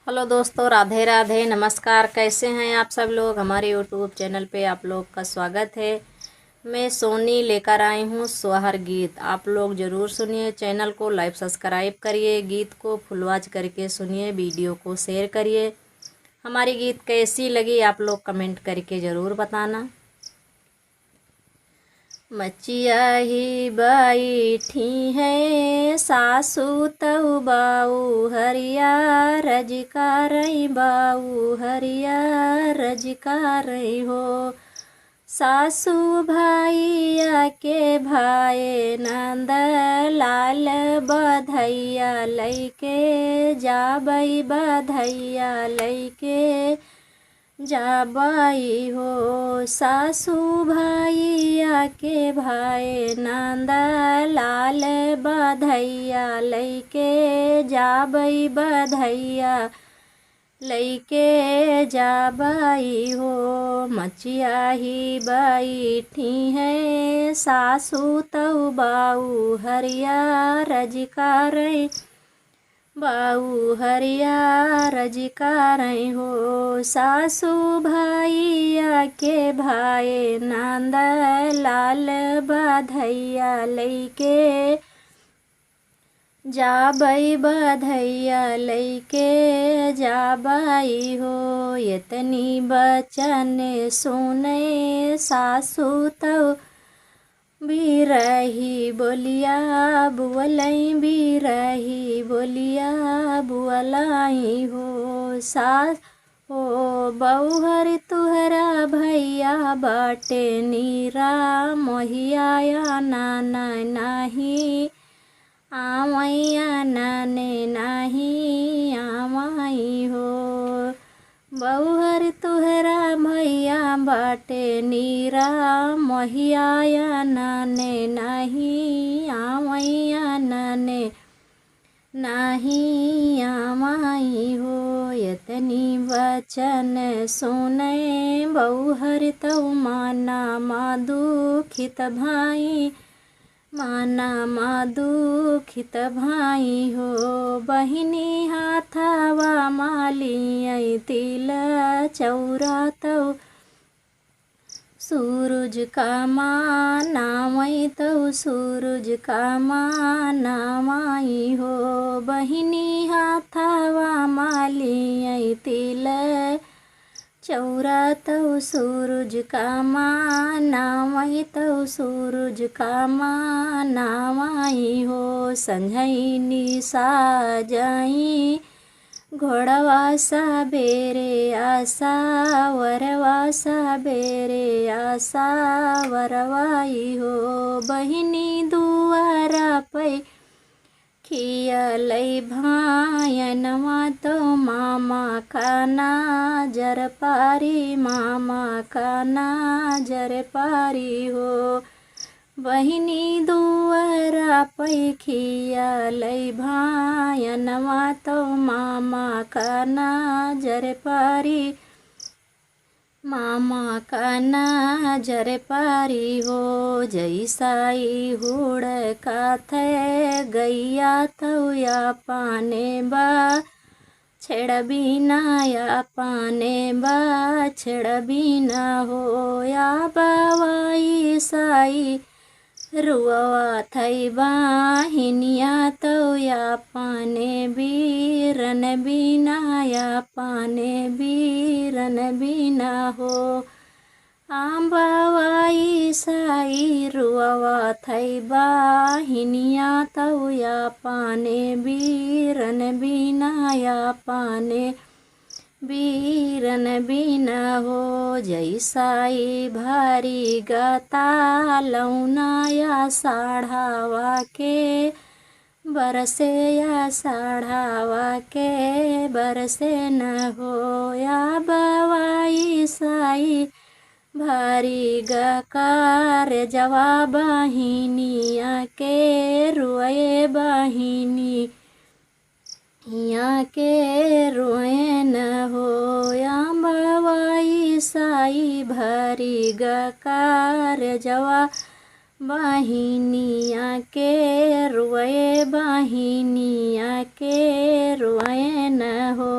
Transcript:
Hello दोस्तों, राधे राधे, नमस्कार। कैसे हैं आप सब लोग। हमारे यूट्यूब चैनल पे आप लोग का स्वागत है। मैं सोनी लेकर आई हूँ सोहर गीत। आप लोग ज़रूर सुनिए। चैनल को लाइक सब्सक्राइब करिए, गीत को फुलवाच करके सुनिए, वीडियो को शेयर करिए। हमारी गीत कैसी लगी आप लोग कमेंट करके ज़रूर बताना। मचिया ही बैठी है सासू तऊ बाऊ हरिया रजकार बाऊ हरिया रजकार हो। सासू भाइया के भाई नंद लाल बधैया लैके जाबई बधैया लैके जाबाई हो। सासू भाइया के भाई नंद लाल बधैया लैके जाबई बधैया लैके जाबाई हो। मचिया ही बैठी है सासू तऊ बाऊ हरिया रजकार बाऊ हरिया रजकार हो। सासू भाइया के भाई नंद लाल बधैया लैके जाबई बधैया लैके जाबाई हो। इतनी बचन सुने सासू तऊ बिरही बोलिया बुअलई बिरही बोलिया बुअलाई हो। सास हो बउहर तुहरा भैया बाटे नीरा मोहिया नाना नाही आवैया नाने नाही आवाई हो। बउहर तुहरा भैया बाटे नीरा मोहिया नाने नाही आवैया नाने नाही आवाई हो। इतनी वचन सुने बउहर तऊ माना दुखित भाई माना दुखित भाई हो। बहिनी हाथवा माली तिल चौरा तऊ सूरज का मानावई तऊ सूरज का मानावाई हो। बहिनी हाथवा माली तिल चौरा तऊ सूरज का मानावई तऊ सूरज का मानावाई हो। संझैनी साजाई घोड़वा सा बेरे आसा वरवा सा बेरे आसा वरवाई हो। बहिनी दुआरा पै खियलई भायनवा तो मामा का नाजर पारी मामा का नाजर पारी हो। बहिनी दुआरा पै खियलई भायनवा तो मामा का नाजर पारी मामा का नाजर पारी हो। जैसाई हुड़ का थे गैया तो या पाने बा छेड़ बिना या पाने बा छेड़ बिना हो। या बावाई साई रुआ थई बाहिनिया तो या पाने बीरन बिना या पाने बीरन बिना हो। आंबावाई साई रुआ थई बाहिनिया तो या पाने बीरन बिना या पाने बीरन बिना हो। जैसाई भारी गाता लौनाया साढ़ावा के बरसे या साढ़ावा के बरसे न हो। या बवाई साई भारी गकार जवाब बहिनिया के रुए बहिनी यहाँ के रोए न हो। या बवाई साई भारी गकार जवा बहिनिया के रोए बहिनिया के रोए न हो।